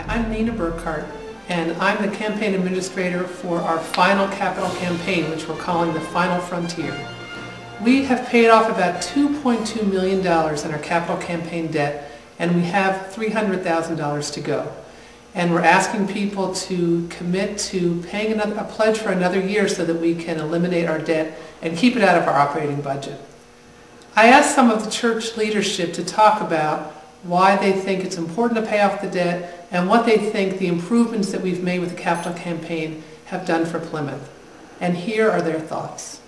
I'm Nina Burkhart, and I'm the campaign administrator for our final capital campaign, which we're calling the Final Frontier. We have paid off about $2.2 million in our capital campaign debt, and we have $300,000 to go. And we're asking people to commit to paying a pledge for another year so that we can eliminate our debt and keep it out of our operating budget. I asked some of the church leadership to talk about why they think it's important to pay off the debt and what they think the improvements that we've made with the capital campaign have done for Plymouth. And here are their thoughts.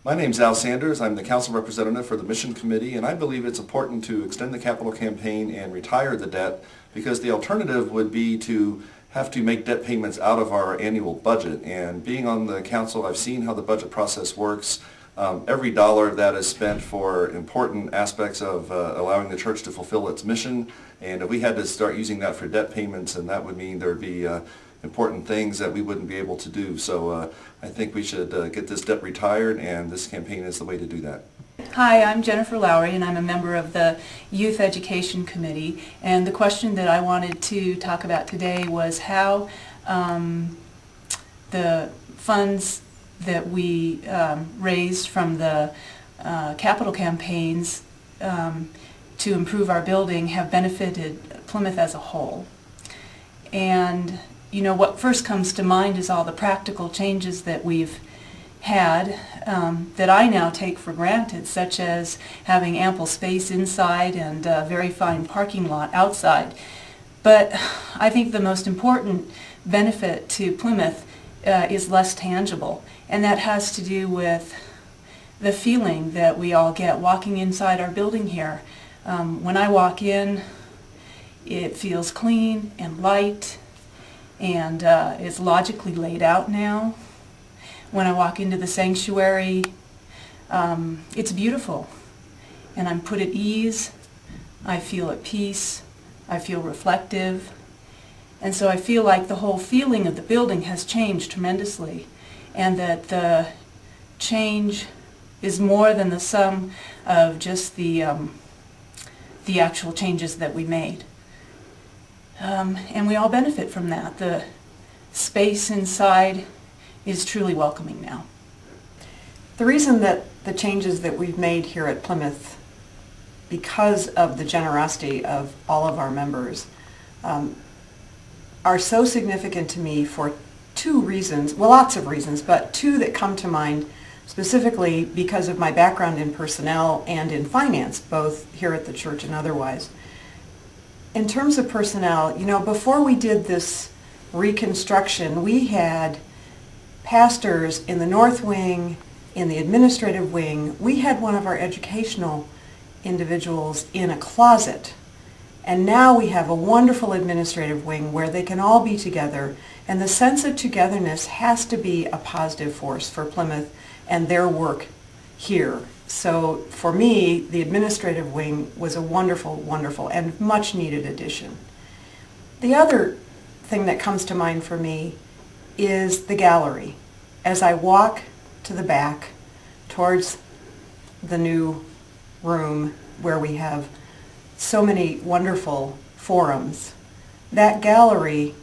My name's Al Sanders. I'm the council representative for the Mission Committee, and I believe it's important to extend the capital campaign and retire the debt because the alternative would be to have to make debt payments out of our annual budget. And being on the council, I've seen how the budget process works. Every dollar that is spent for important aspects of allowing the church to fulfill its mission, and if we had to start using that for debt payments, and that would mean there would be important things that we wouldn't be able to do. So I think we should get this debt retired, and this campaign is the way to do that. Hi, I'm Jennifer Lowry, and I'm a member of the Youth Education Committee. And the question that I wanted to talk about today was how the funds that we raised from the capital campaigns to improve our building have benefited Plymouth as a whole. And you know, what first comes to mind is all the practical changes that we've had that I now take for granted, such as having ample space inside and a very fine parking lot outside. But I think the most important benefit to Plymouth is less tangible, and that has to do with the feeling that we all get walking inside our building here. When I walk in, it feels clean and light, and it's logically laid out now. When I walk into the sanctuary, it's beautiful, and I'm put at ease. I feel at peace. I feel reflective, and so I feel like the whole feeling of the building has changed tremendously, and that the change is more than the sum of just the actual changes that we made. And we all benefit from that. The space inside is truly welcoming now. The reason that the changes that we've made here at Plymouth, because of the generosity of all of our members, are so significant to me for two reasons, well, lots of reasons, but two that come to mind specifically because of my background in personnel and in finance, both here at the church and otherwise. In terms of personnel, you know, before we did this reconstruction, we had pastors in the north wing, in the administrative wing. We had one of our educational individuals in a closet. And now we have a wonderful administrative wing where they can all be together. And the sense of togetherness has to be a positive force for Plymouth and their work here. So for me, the administrative wing was a wonderful, wonderful and much needed addition. The other thing that comes to mind for me is the gallery. As I walk to the back towards the new room where we have so many wonderful forums, that gallery,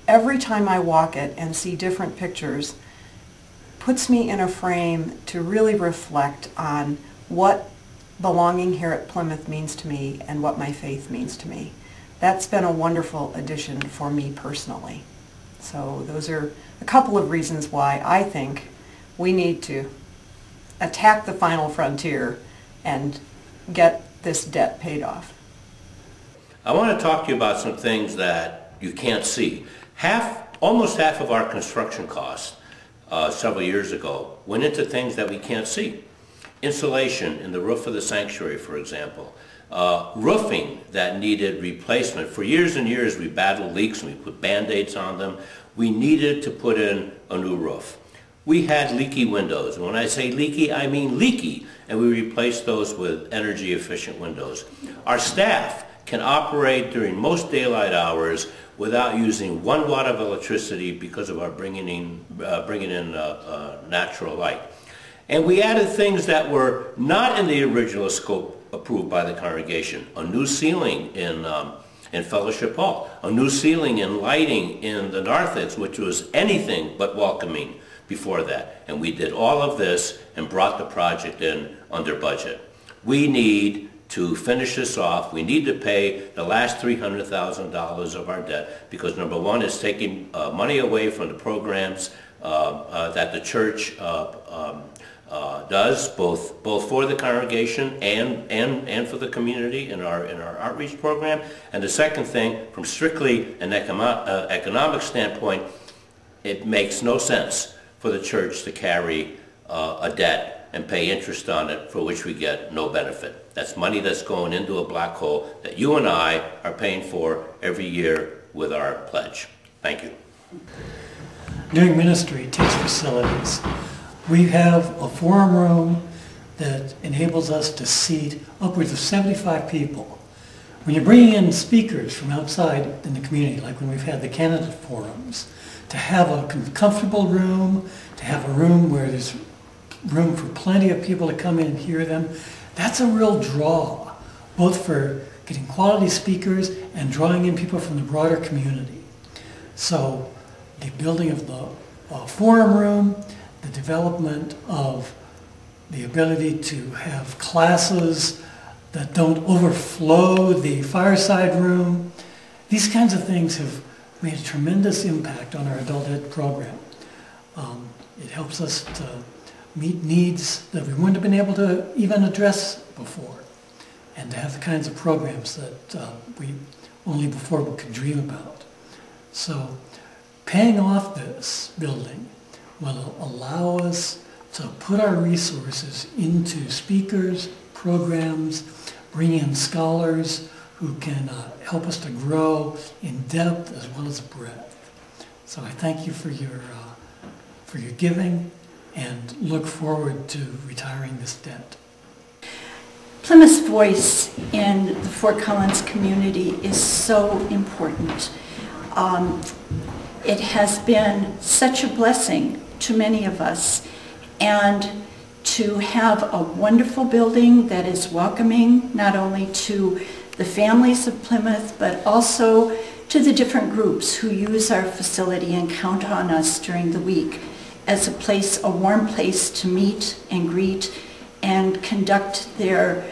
every time I walk it and see different pictures, puts me in a frame to really reflect on what belonging here at Plymouth means to me and what my faith means to me. That's been a wonderful addition for me personally. So those are a couple of reasons why I think we need to attack the final frontier and get this debt paid off. I want to talk to you about some things that you can't see. Almost half of our construction costs several years ago went into things that we can't see. Insulation in the roof of the sanctuary, for example. Roofing that needed replacement. For years and years we battled leaks and we put Band-Aids on them. We needed to put in a new roof. We had leaky windows, and when I say leaky, I mean leaky, and we replaced those with energy efficient windows. Our staff can operate during most daylight hours without using 1 watt of electricity because of our bringing in natural light. And we added things that were not in the original scope approved by the congregation. A new ceiling in in Fellowship Hall, a new ceiling and lighting in the narthex, which was anything but welcoming before that. And we did all of this and brought the project in under budget. We need to finish this off. We need to pay the last $300,000 of our debt because number one is taking money away from the programs that the church does, both for the congregation and for the community in our outreach program. And the second thing, from strictly an economic standpoint, it makes no sense for the church to carry a debt and pay interest on it for which we get no benefit. That's money that's going into a black hole that you and I are paying for every year with our pledge. Thank you. Doing ministry takes facilities. We have a forum room that enables us to seat upwards of 75 people. When you're bringing in speakers from outside in the community, like when we've had the candidate forums, to have a comfortable room, to have a room where there's room for plenty of people to come in and hear them, that's a real draw, both for getting quality speakers and drawing in people from the broader community. So the building of the forum room, the development of the ability to have classes that don't overflow the fireside room, these kinds of things have made a tremendous impact on our adult ed program. It helps us to meet needs that we wouldn't have been able to even address before, and to have the kinds of programs that we only before we could dream about. So paying off this building will allow us to put our resources into speakers, programs, bring in scholars who can help us to grow in depth as well as breadth. So I thank you for your giving and look forward to retiring this debt. Plymouth's voice in the Fort Collins community is so important. It has been such a blessing to many of us, and to have a wonderful building that is welcoming not only to the families of Plymouth but also to the different groups who use our facility and count on us during the week as a warm place to meet and greet and conduct their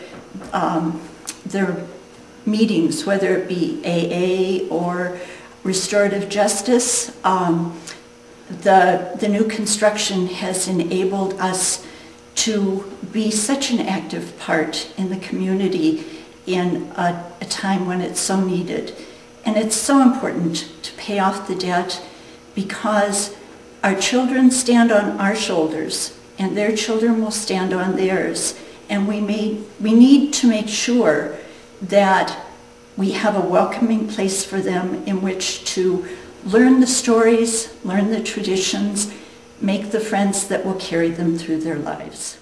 meetings, whether it be AA or restorative justice. The new construction has enabled us to be such an active part in the community in a time when it's so needed. And it's so important to pay off the debt because our children stand on our shoulders and their children will stand on theirs. And we need to make sure that we have a welcoming place for them in which to learn the stories, learn the traditions, make the friends that will carry them through their lives.